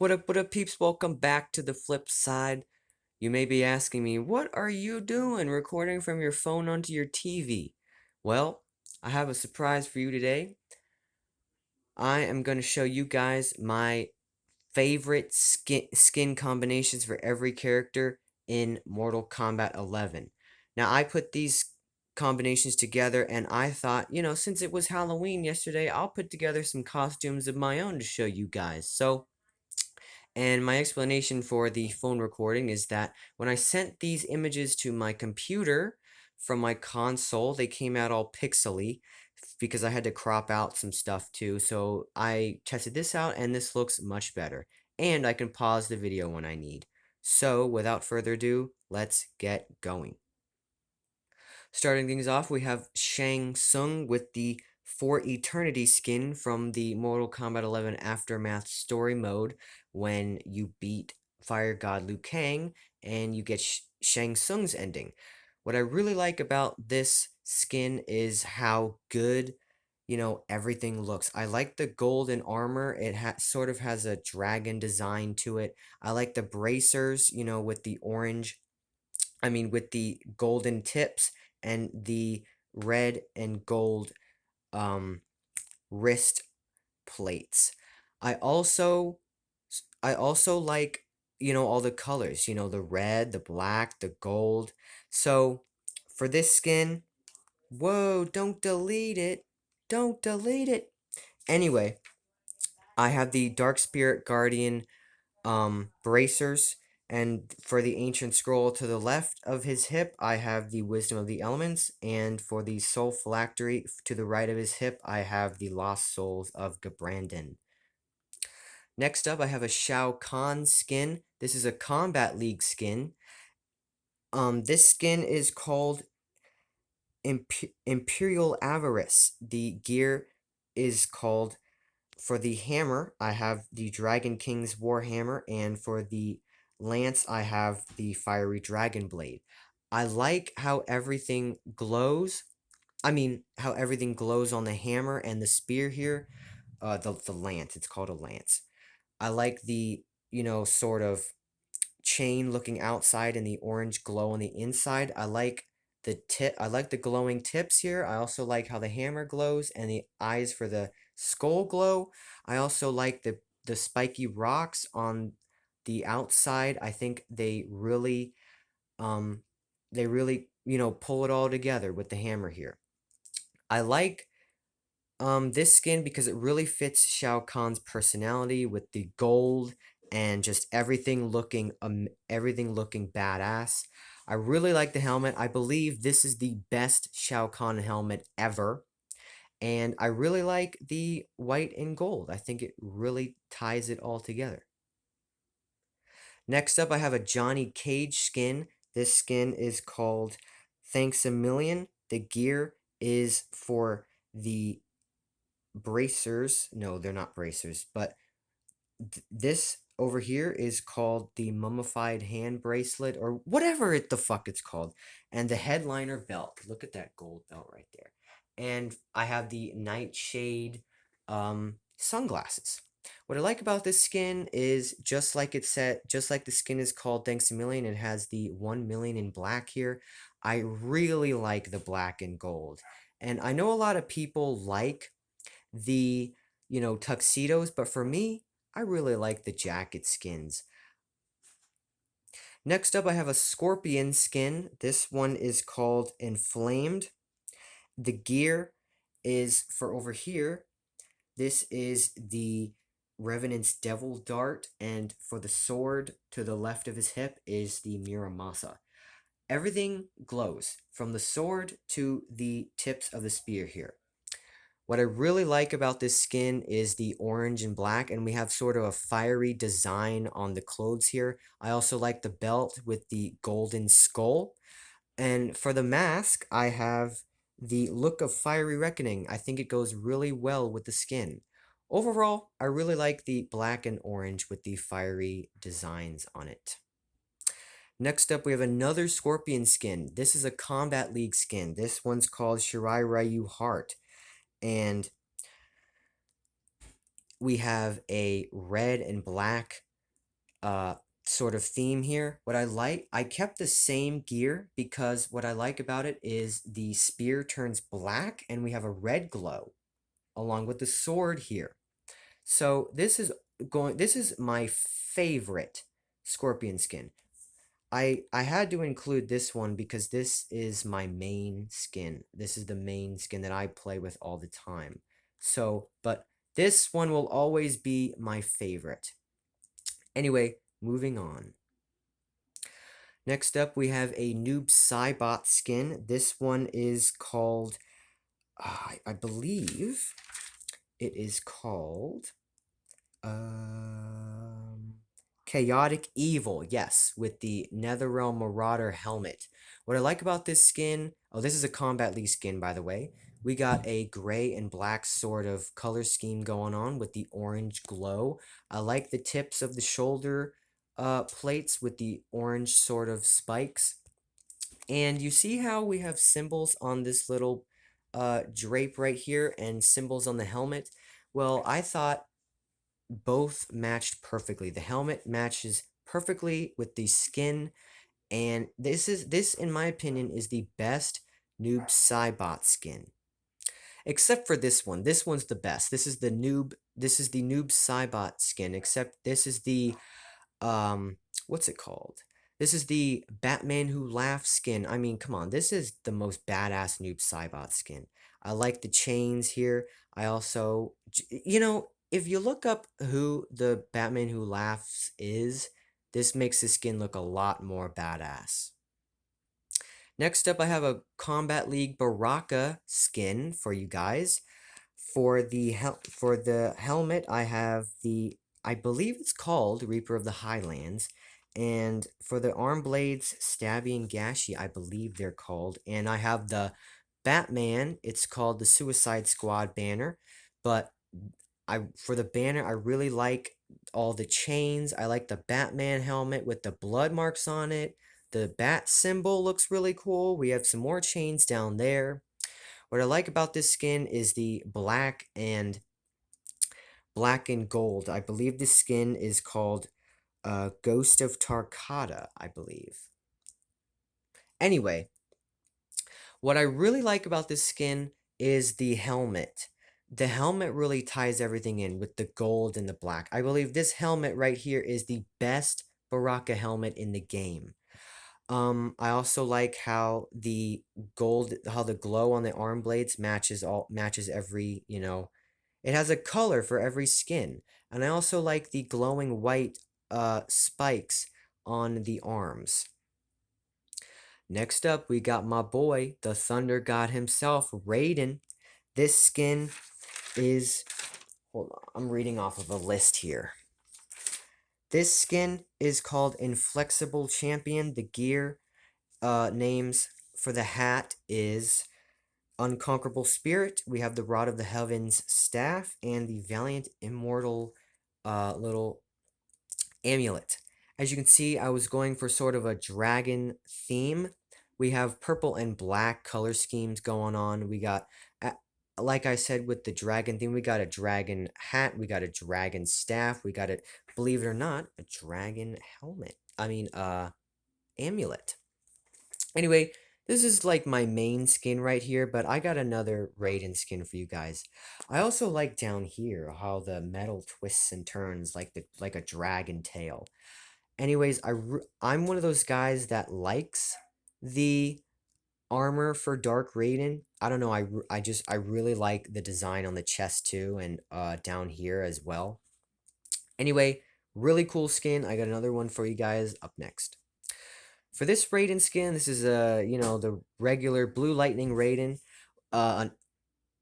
What up, peeps? Welcome back to the flip side. You may be asking me, what are you doing recording from your phone onto your TV? Well, I have a surprise for you today. I am going to show you guys my favorite skin combinations for every character in Mortal Kombat 11. Now, I put these combinations together and I thought, since it was Halloween yesterday, I'll put together some costumes of my own to show you guys. And my explanation for the phone recording is that when I sent these images to my computer from my console, they came out all pixely because I had to crop out some stuff too. So I tested this out and this looks much better. And I can pause the video when I need. So without further ado, let's get going. Starting things off, we have Shang Tsung with the For Eternity skin from the Mortal Kombat 11 Aftermath story mode when you beat Fire God Liu Kang and you get Shang Tsung's ending. What I really like about this skin is how good, everything looks. I like the golden armor. It sort of has a dragon design to it. I like the bracers, with the orange with the golden tips and the red and gold um, wrist plates. I also I also like all the colors, the red, the black, the gold. So for this skin, whoa, don't delete it. Don't delete it. Anyway, I have the Dark Spirit Guardian bracers. And for the ancient scroll to the left of his hip, I have the wisdom of the elements. And for the soul phylactery to the right of his hip, I have the lost souls of Gabrandon. Next up, I have a Shao Kahn skin. This is a Combat League skin. This skin is called Imperial Avarice. The gear is called, for the hammer, I have the Dragon King's Warhammer, and for the lance, I have the Fiery Dragon Blade. I like how everything glows. How everything glows on the hammer and the spear here. The lance, it's called a lance. I like the, sort of chain looking outside and the orange glow on the inside. I like the glowing tips here. I also like how the hammer glows and the eyes for the skull glow. I also like the spiky rocks on the outside. I think um they really, pull it all together with the hammer here. I like this skin because it really fits Shao Kahn's personality with the gold and just everything looking badass. I really like the helmet. I believe this is the best Shao Kahn helmet ever. And I really like the white and gold. I think it really ties it all together. Next up, I have a Johnny Cage skin. This skin is called Thanks a Million. The gear is for the bracers. No, they're not bracers, but this over here is called the mummified hand bracelet or whatever the fuck it's called, and the headliner belt. Look at that gold belt right there. And I have the nightshade sunglasses. What I like about this skin is just like the skin is called Thanks a Million, it has the 1 million in black here. I really like the black and gold. And I know a lot of people like the, tuxedos, but for me, I really like the jacket skins. Next up, I have a scorpion skin. This one is called Inflamed. The gear is for over here. This is the Revenant's Devil Dart, and for the sword to the left of his hip is the Muramasa. Everything glows, from the sword to the tips of the spear here. What I really like about this skin is the orange and black, and we have sort of a fiery design on the clothes here. I also like the belt with the golden skull. And for the mask, I have the look of fiery reckoning. I think it goes really well with the skin. Overall, I really like the black and orange with the fiery designs on it. Next up, we have another scorpion skin. This is a Combat League skin. This one's called Shirai Ryu Heart. And we have a red and black uh, sort of theme here. I kept the same gear because what I like about it is the spear turns black and we have a red glow along with the sword here. So this is my favorite scorpion skin. I had to include this one because this is my main skin. This is the main skin that I play with all the time. So, but this one will always be my favorite. Anyway, moving on. Next up, we have a Noob Saibot skin. This one is called, I believe it is called, um, Chaotic Evil. Yes, with the Netherrealm Marauder helmet. What I like about this skin, oh, this is a Combat League skin, by the way. We got a gray and black sort of color scheme going on with the orange glow. I like the tips of the shoulder plates with the orange sort of spikes. And you see how we have symbols on this little drape right here and symbols on the helmet? Well, I thought both matched perfectly. The helmet matches perfectly with the skin, and this in my opinion is the best Noob Saibot skin. Except for this one. This one's the best. This is the Noob Saibot skin, except this is the what's it called? This is the Batman Who Laughs skin. I mean, come on, this is the most badass Noob Saibot skin. I like the chains here. I also, if you look up who the Batman Who Laughs is, this makes the skin look a lot more badass. Next up, I have a Combat League Baraka skin for you guys. For the helmet, I have I believe it's called Reaper of the Highlands, and for the arm blades, Stabby and Gashy, I believe they're called, and I have the Batman. It's called the Suicide Squad banner, but for the banner, I really like all the chains. I like the Batman helmet with the blood marks on it. The bat symbol looks really cool. We have some more chains down there. What I like about this skin is the black and gold. I believe this skin is called Ghost of Tarkata, I believe. Anyway, what I really like about this skin is the helmet. The helmet really ties everything in with the gold and the black. I believe this helmet right here is the best Baraka helmet in the game. I also like how how the glow on the arm blades matches every, it has a color for every skin. And I also like the glowing white spikes on the arms. Next up, we got my boy, the Thunder God himself, Raiden. This skin is, hold on, I'm reading off of a list here. This skin is called Inflexible Champion. The gear names for the hat is Unconquerable Spirit. We have the Rod of the Heavens staff and the Valiant Immortal little amulet. As you can see, I was going for sort of a dragon theme. We have purple and black color schemes going on. We got, like I said, with the dragon theme, we got a dragon hat, we got a dragon staff, we got believe it or not, a dragon helmet. Amulet. Anyway, this is like my main skin right here, but I got another Raiden skin for you guys. I also like down here how the metal twists and turns like a dragon tail. Anyways, I'm one of those guys that likes the armor for Dark Raiden. I don't know, I really like the design on the chest too, and down here as well. Anyway, really cool skin. I got another one for you guys up next. For this Raiden skin, this is the regular Blue Lightning Raiden. Uh,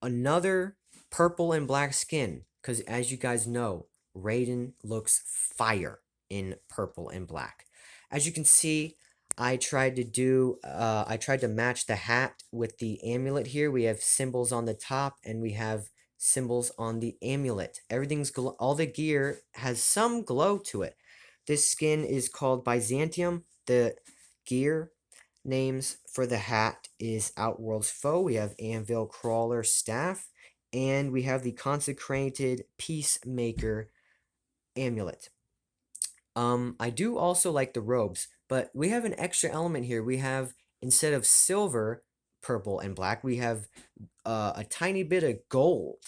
another purple and black skin, because as you guys know, Raiden looks fire in purple and black. As you can see, I tried to match the hat with the amulet here. We have symbols on the top and we have symbols on the amulet. All the gear has some glow to it. This skin is called Byzantium. The gear names for the hat is Outworld's Foe. We have Anvil Crawler Staff, and we have the Consecrated Peacemaker Amulet. I do also like the robes, but we have an extra element here. We have, instead of silver, purple, and black, we have a tiny bit of gold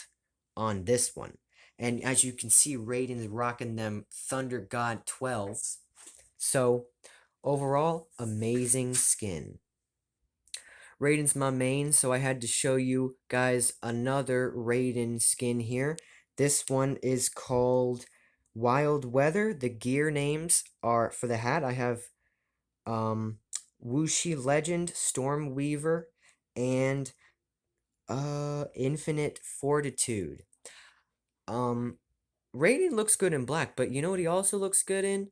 on this one. And as you can see, Raiden is rocking them Thunder God 12s. So, overall, amazing skin. Raiden's my main, so I had to show you guys another Raiden skin here. This one is called Wild Weather. The gear names are, for the hat, I have um Wuxi Legend, Stormweaver, and Infinite Fortitude. Um Raiden looks good in black, but you know what he also looks good in?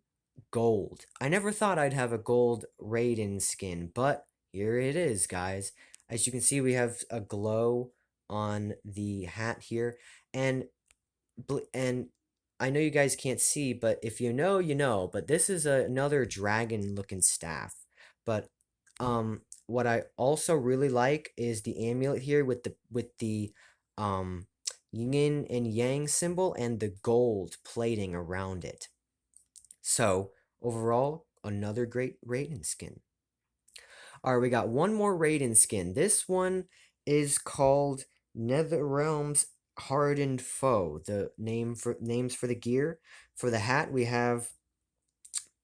Gold. I never thought I'd have a gold Raiden skin, but here it is, guys. As you can see, we have a glow on the hat here, and and I know you guys can't see, but if you know, you know. But this is another dragon-looking staff. But what I also really like is the amulet here with the um yin and yang symbol and the gold plating around it. So overall, another great Raiden skin. All right, we got one more Raiden skin. This one is called NetherRealm's Hardened Foe. The names for the gear. For the hat, we have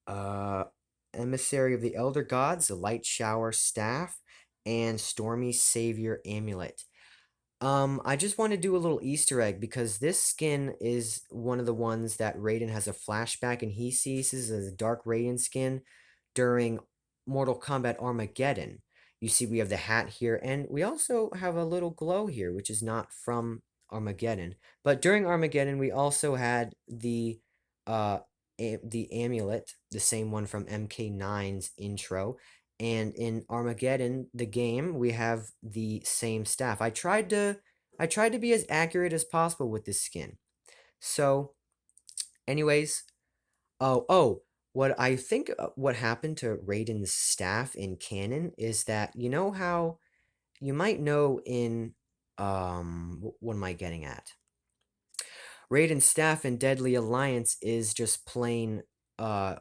uh Emissary of the Elder Gods, the Light Shower Staff, and Stormy Savior Amulet. I just want to do a little Easter egg because this skin is one of the ones that Raiden has a flashback and he sees as a Dark Raiden skin during Mortal Kombat Armageddon. You see, we have the hat here, and we also have a little glow here, which is not from Armageddon. But during Armageddon, we also had uh the amulet, the same one from MK9's intro. And in Armageddon, the game, we have the same staff. I tried to be as accurate as possible with this skin. So, anyways, what I think what happened to Raiden's staff in canon is that you know how you might know in what am I getting at? Raiden's staff in Deadly Alliance is just plain uh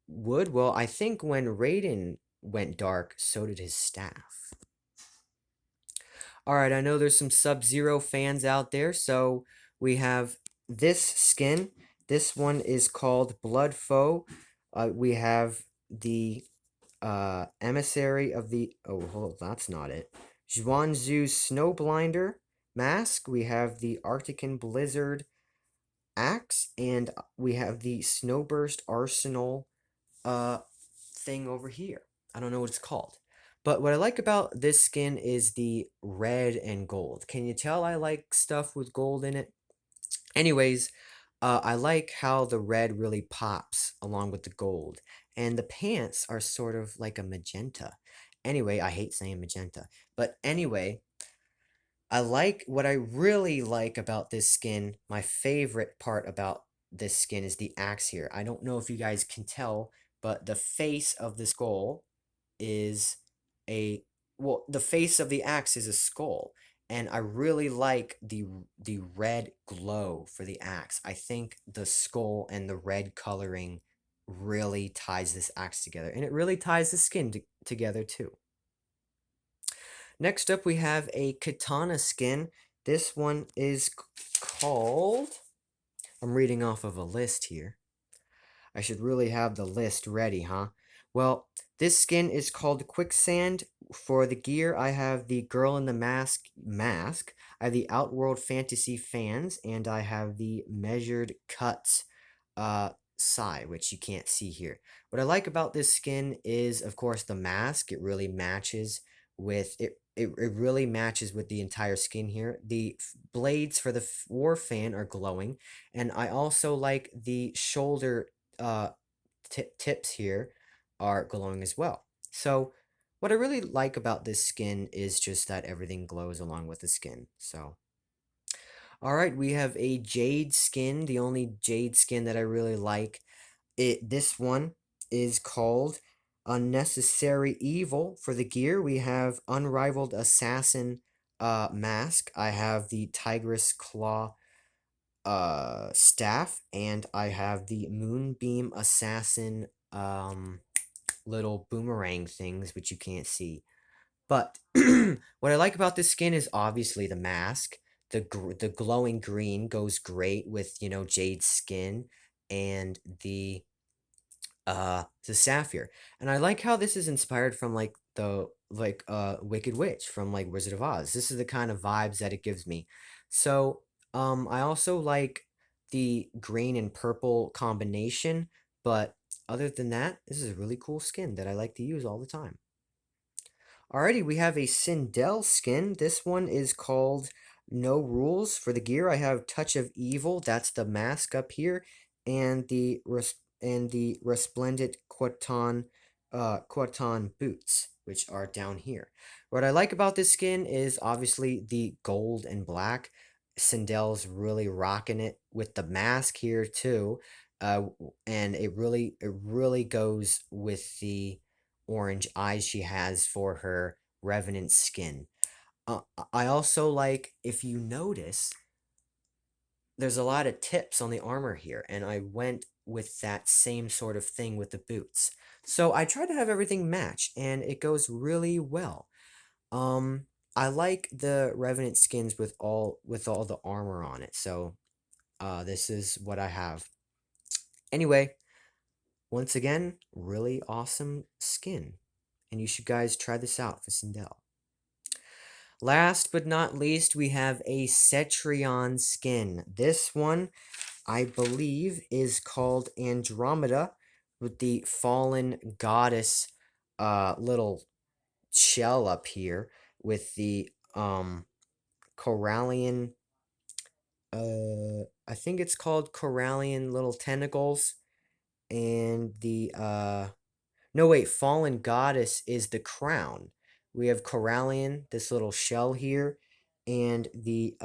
wood. Well, I think when Raiden went dark, so did his staff. All right, I know there's some Sub-Zero fans out there, so we have this skin. This one is called Blood Foe. We have the Emissary of the... Oh, hold, that's not it. Zhuanzhu's Snowblinder mask. We have the Arctican Blizzard axe, and we have the Snowburst Arsenal uh, thing over here. I don't know what it's called. But what I like about this skin is the red and gold. Can you tell I like stuff with gold in it? Anyways, I like how the red really pops along with the gold. And the pants are sort of like a magenta. Anyway, I hate saying magenta. But anyway, I like what I really like about this skin. My favorite part about this skin is the axe here. I don't know if you guys can tell, but the face of the skull is a well, the face of the axe is a skull, and I really like the red glow for the axe. I think the skull and the red coloring really ties this axe together, and it really ties the skin together too. Next up, we have a katana skin. This one is called... I'm reading off of a list here. I should really have the list ready, huh? Well, this skin is called Quicksand. For the gear, I have the Girl in the mask. I have the Outworld Fantasy fans, and I have the Measured Cuts Sai, which you can't see here. What I like about this skin is, of course, the mask. It really matches with it. It really matches with the entire skin here. The blades for the war fan are glowing, and I also like the shoulder uh tips here are glowing as well. So what I really like about this skin is just that everything glows along with the skin. So all right, we have a jade skin, the only jade skin that I really like. This one is called Unnecessary Evil. For the gear, we have Unrivaled Assassin mask. I have the Tigress Claw staff, and I have the Moonbeam Assassin little boomerang things which you can't see. But what I like about this skin is obviously the mask. The glowing green goes great with, Jade's skin and the sapphire. And I like how this is inspired from like the Wicked Witch from like Wizard of Oz. This is the kind of vibes that it gives me. So I also like the green and purple combination, but other than that, this is a really cool skin that I like to use all the time. Alrighty, we have a Sindel skin. This one is called No Rules. For the gear, I have Touch of Evil. That's the mask up here, and the resplendent Quaton boots, which are down here. What I like about this skin is obviously the gold and black. Sindel's really rocking it with the mask here too, and it really goes with the orange eyes she has for her revenant skin. I also like, if you notice, there's a lot of tips on the armor here, and I went with that same sort of thing with the boots. So I try to have everything match, and it goes really well. Um, I like the revenant skins with all the armor on it. So this is what I have. Anyway, once again, really awesome skin. And you should guys try this out for Sindel. Last but not least, we have a Cetrion skin. This one, I believe, is called Andromeda with the fallen goddess little shell up here with the Corallian I think it's called Corallian little tentacles, and the no, wait, Fallen Goddess is the crown. We have Corallian, this little shell here, and the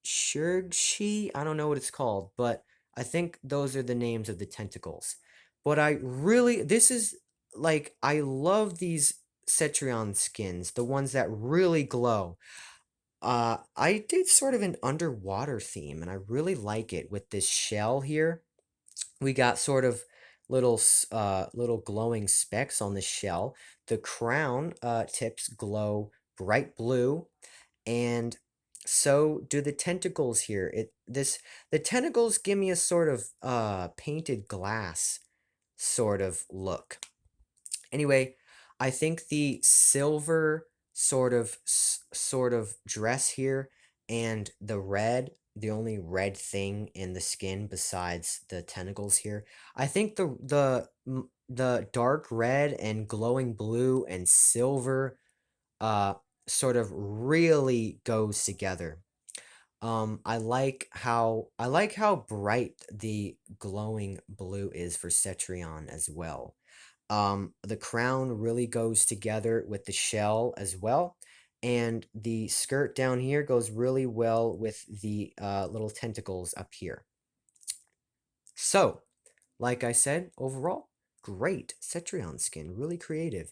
Shurgshi. I don't know what it's called, but I think those are the names of the tentacles. But this is like, I love these Cetrion skins, the ones that really glow. I did sort of an underwater theme, and I really like it with this shell here. We got sort of little glowing specks on the shell. The crown tips glow bright blue, and so do the tentacles here. The tentacles give me a sort of painted glass sort of look. Anyway, I think the silver sort of dress here, and the red, the only red thing in the skin besides the tentacles here. I think the dark red and glowing blue and silver uh sort of really goes together. I like how bright the glowing blue is for Cetrion as well. The crown really goes together with the shell as well, and the skirt down here goes really well with the little tentacles up here. So, like I said, overall, great Cetrion skin, really creative.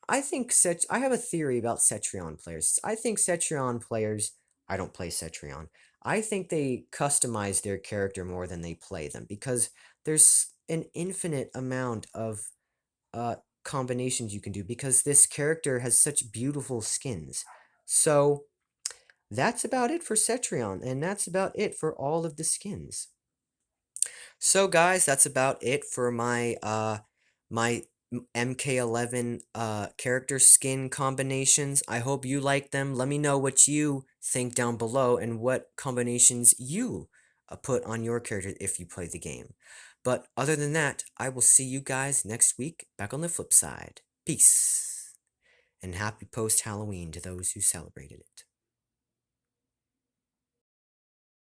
I think I have a theory about Cetrion players. I think Cetrion players. I don't play Cetrion. I think they customize their character more than they play them, because there's an infinite amount of uh combinations you can do, because this character has such beautiful skins. So that's about it for Cetrion, and that's about it for all of the skins. So guys, that's about it for my MK11 character skin combinations. I hope you like them. Let me know what you think down below, and what combinations you put on your character if you play the game. But other than that, I will see you guys next week back on the flip side. Peace, and happy post-Halloween to those who celebrated it.